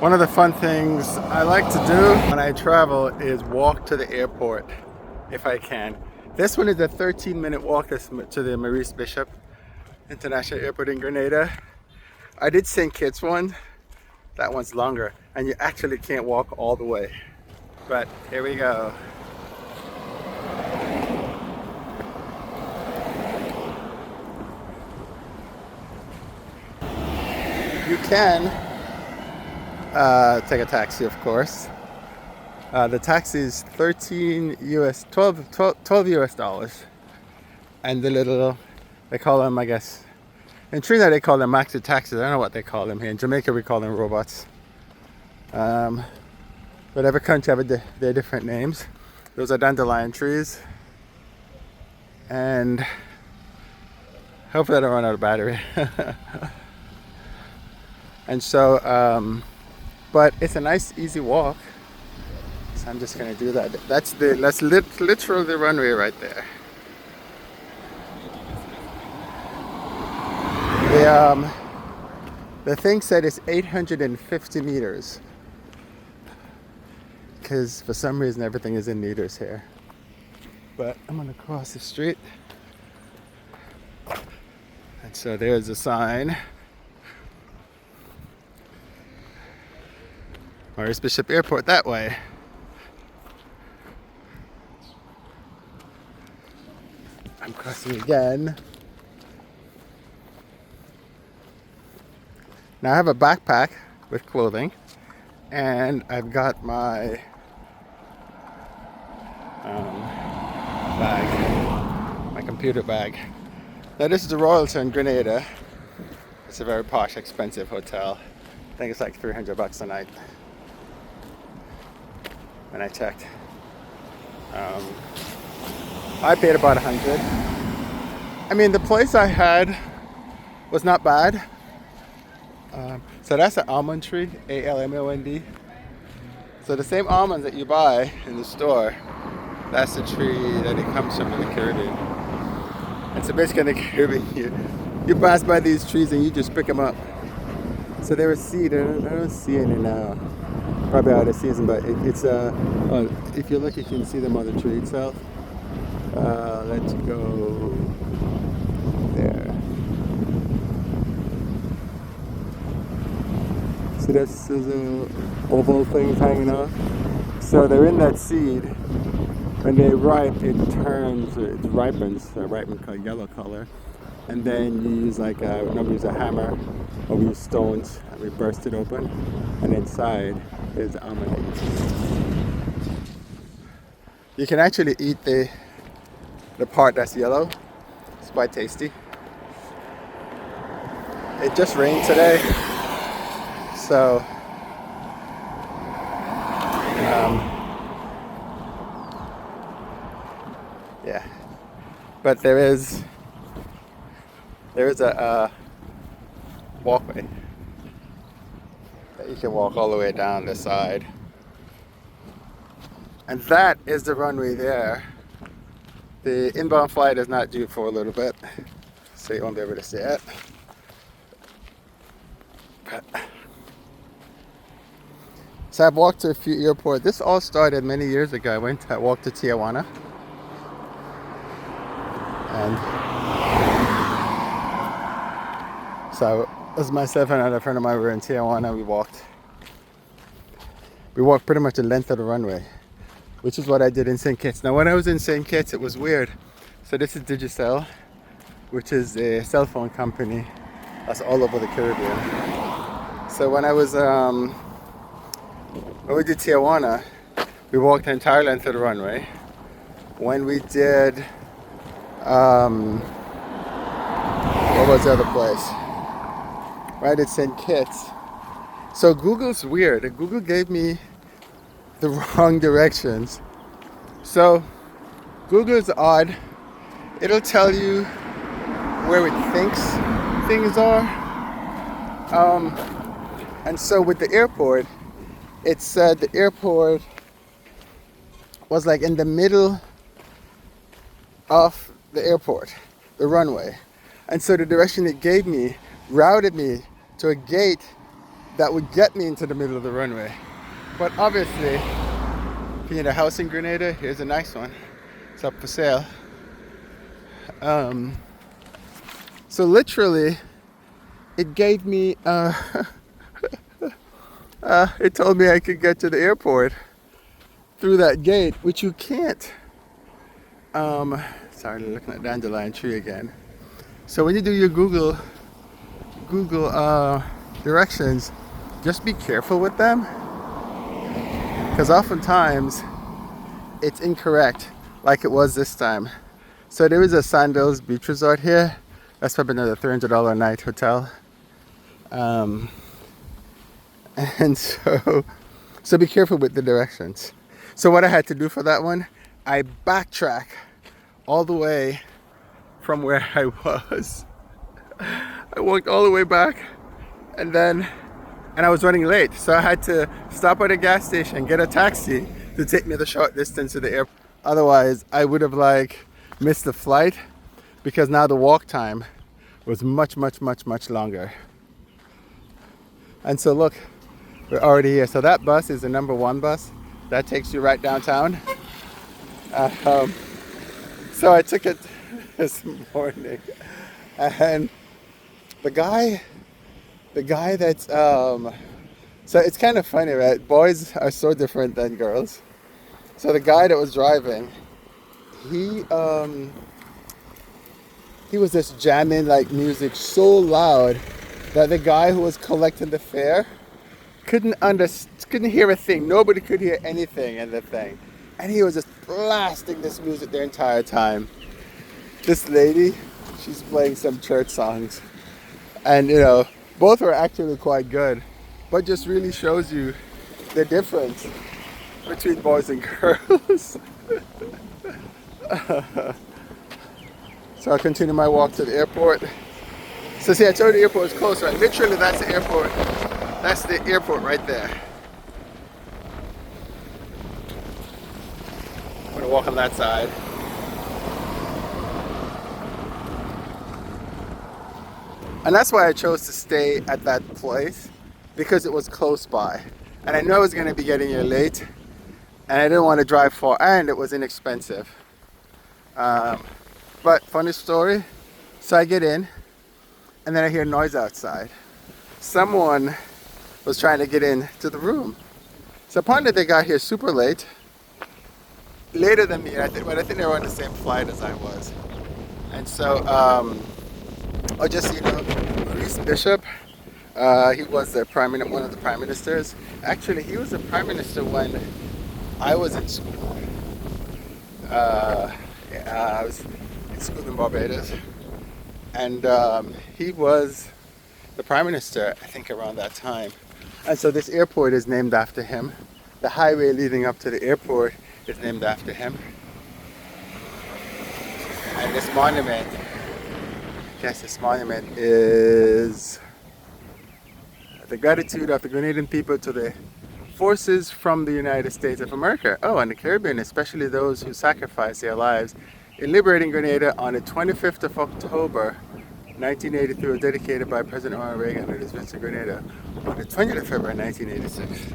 One of the fun things I like to do when I travel is walk to the airport if I can. This one is a 13-minute walk to the Maurice Bishop International Airport in Grenada. I did St. Kitts one. That one's longer and you actually can't walk all the way. But here we go. You can take a taxi, of course. The taxi is 12 US dollars. And the little, they call them, I guess, in Trinidad they call them maxi taxis. I don't know what they call them here. In Jamaica we call them robots. But every country have their different names. Those are dandelion trees. And hopefully I don't run out of battery. And so, but it's a nice easy walk. So I'm just gonna do that. That's literally the runway right there. The thing said it's 850 meters. Because for some reason everything is in meters here. But I'm gonna cross the street. And so there's a sign. Maurice Bishop Airport that way. I'm crossing again. Now I have a backpack with clothing and I've got my bag, my computer bag. Now this is the Royalton Grenada. It's a very posh, expensive hotel. I think it's like $300 a night when I checked. I paid about 100. I mean, the place I had was not bad. So that's an almond tree, A-L-M-O-N-D. So the same almonds that you buy in the store, that's the tree that it comes from in the Caribbean. And so basically in the Caribbean, you pass by these trees and you just pick them up. So they were seed. I don't see any now. Probably out of season, but it's if you look, you can see them on the tree itself. Let's go there. So there's oval things hanging off. So they're in that seed. When they ripe, it ripens called yellow color. And then you use we use a hammer, or we use stones, and we burst it open. And inside is the almond. You can actually eat the part that's yellow. It's quite tasty. It just rained today, so yeah. But there is a walkway that you can walk all the way down the side. And that is the runway there. The inbound flight is not due for a little bit, so you won't be able to see it. So I've walked to a few airports. This all started many years ago. I walked to Tijuana. And so it was myself and another friend of mine. We were in Tijuana. We walked pretty much the length of the runway, which is what I did in St. Kitts. Now when I was in St. Kitts, it was weird. So this is Digicel, which is a cell phone company that's all over the Caribbean. So when I was, when we did Tijuana, we walked the entire length of the runway. When we did, what was the other place? Right at St. Kitts. So Google's weird. Google gave me the wrong directions. So Google's odd. It'll tell you where it thinks things are. And so with the airport, it said the airport was like in the middle of the airport, the runway. And so the direction it gave me routed me to a gate that would get me into the middle of the runway. But obviously, if you need a house in Grenada, here's a nice one. It's up for sale. So literally, it gave me, it told me I could get to the airport through that gate, which you can't. Sorry, looking at dandelion tree again. So when you do your Google directions, just be careful with them, because oftentimes it's incorrect, like it was this time. So there is a Sandals beach resort here. That's probably another $300 a night hotel. And so be careful with the directions. So what I had to do for that one, I backtrack all the way from where I was. I walked all the way back, and I was running late, so I had to stop at a gas station, get a taxi to take me the short distance to the airport. Otherwise, I would have missed the flight, because now the walk time was much longer. And so look, we're already here. So that bus is the number 1 bus that takes you right downtown. So I took it this morning, and the guy that's so it's kind of funny, right? Boys are so different than girls. So the guy that was driving, he was just jamming music so loud that the guy who was collecting the fare couldn't hear a thing. Nobody could hear anything in the thing, and he was just blasting this music the entire time. This lady, she's playing some church songs, and both were actually quite good, but just really shows you the difference between boys and girls. So I'll continue my walk to the airport. So see, I told you the airport was close, right? Literally, that's the airport. That's the airport right there. I'm gonna walk on that side. And that's why I chose to stay at that place, because it was close by. And I know I was gonna be getting here late, and I didn't want to drive far, and it was inexpensive. But funny story, so I get in, and then I hear noise outside. Someone was trying to get in to the room. So apparently they got here super late, later than me, but I think they were on the same flight as I was. And so, just so you know, Maurice Bishop, he was one of the prime ministers. Actually, he was the prime minister when I was in school. I was in school in Barbados, and he was the prime minister, I think, around that time. And so this airport is named after him. The highway leading up to the airport is named after him. And this monument, this monument is the gratitude of the Grenadian people to the forces from the United States of America. Oh, and the Caribbean, especially those who sacrificed their lives in liberating Grenada on the 25th of October, 1983, was dedicated by President Ronald Reagan and his visit to Grenada on the 20th of February, 1986.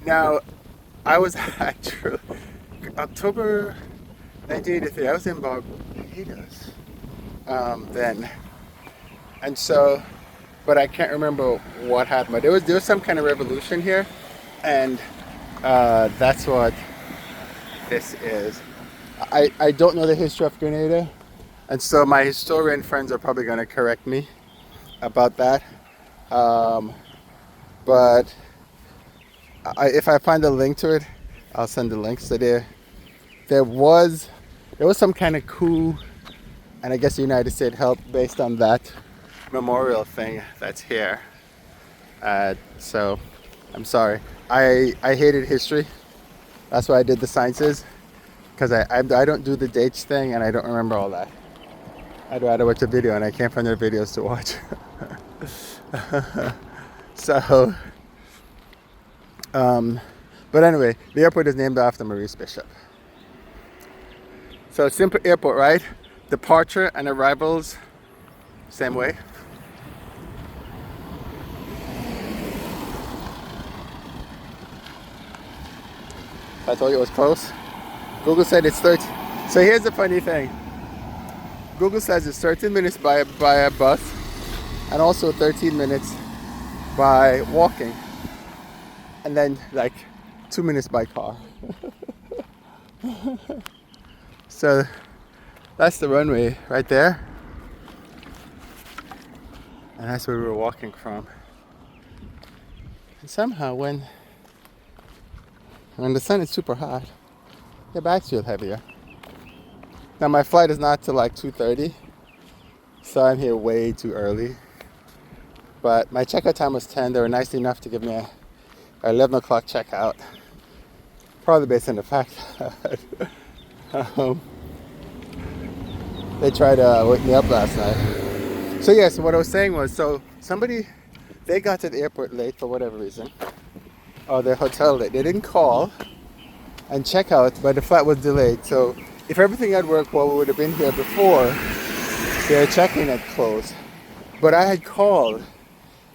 Now, I was actually, October 1983, I was in Barbados then. And so, but I can't remember what happened. But there was some kind of revolution here, and that's what this is. I don't know the history of Grenada, and so my historian friends are probably going to correct me about that. But if I find a link to it, I'll send the link. So there was some kind of coup, and I guess the United States helped based on that memorial thing that's here. So I'm sorry. I hated history. That's why I did the sciences, because I don't do the dates thing, and I don't remember all that. I'd rather watch a video, and I can't find the videos to watch. So, but anyway, the airport is named after Maurice Bishop. So simple airport, right? Departure and arrivals, same way. I told you it was close. Google said it's 13. So here's the funny thing. Google says it's 13 minutes by a bus and also 13 minutes by walking. And then like 2 minutes by car. So that's the runway right there. And that's where we were walking from. And somehow when the sun is super hot, your bags feel heavier. Now my flight is not till like 2:30, so I'm here way too early. But my checkout time was 10. They were nice enough to give me a 11 o'clock checkout. Probably based on the fact that they tried to wake me up last night. So yes, what I was saying was, so they got to the airport late for whatever reason, or their hotel late. They didn't call and check out, but the flight was delayed. So if everything had worked well, we would have been here before their check-in had closed. But I had called,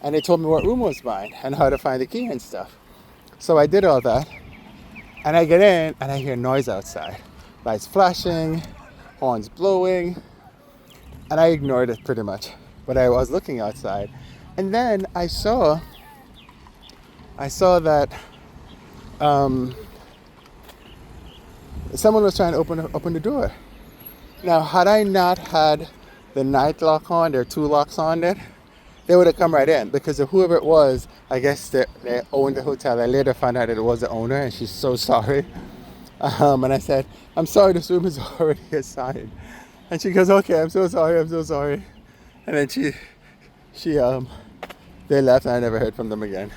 and they told me what room was mine and how to find the key and stuff. So I did all that, and I get in, and I hear noise outside. Lights flashing, horns blowing, and I ignored it pretty much. But I was looking outside, and then I saw that someone was trying to open the door. Now, had I not had the night lock on, there are 2 locks on it, they would have come right in, because whoever it was, I guess they owned the hotel. I later found out that it was the owner, and she's so sorry. And I said, I'm sorry, this room is already assigned. And she goes, okay, I'm so sorry. And then they left, and I never heard from them again.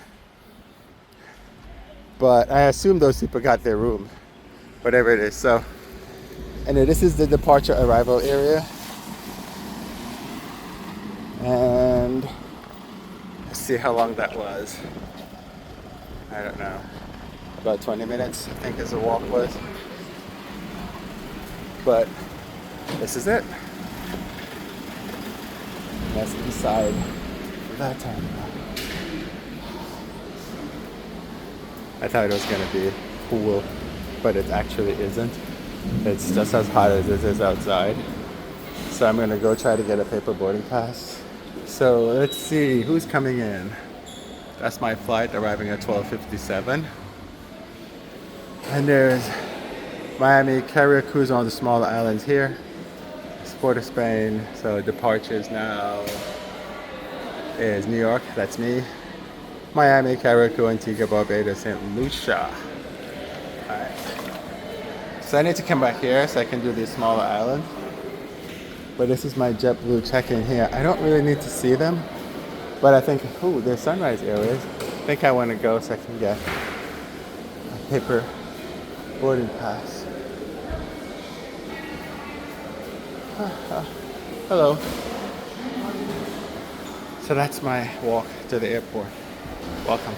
But I assume those people got their room, whatever it is. So, and this is the departure arrival area. And let's see how long that was. I don't know. About 20 minutes, I think, as the walk was. But this is it. That's inside that time. I thought it was gonna be cool, but it actually isn't. It's just as hot as it is outside. So I'm gonna go try to get a paper boarding pass. So let's see who's coming in. That's my flight arriving at 12:57. And there's Miami carrier cruise on the smaller islands here. Port of Spain. So departures now is New York, that's me. Miami, Carriacou, Antigua, Barbados, St. Lucia. Alright. So I need to come back here so I can do these smaller islands. But this is my JetBlue check-in here. I don't really need to see them, but I think, ooh, there's sunrise areas. I think I want to go so I can get a paper boarding pass. Hello. So that's my walk to the airport. Welcome.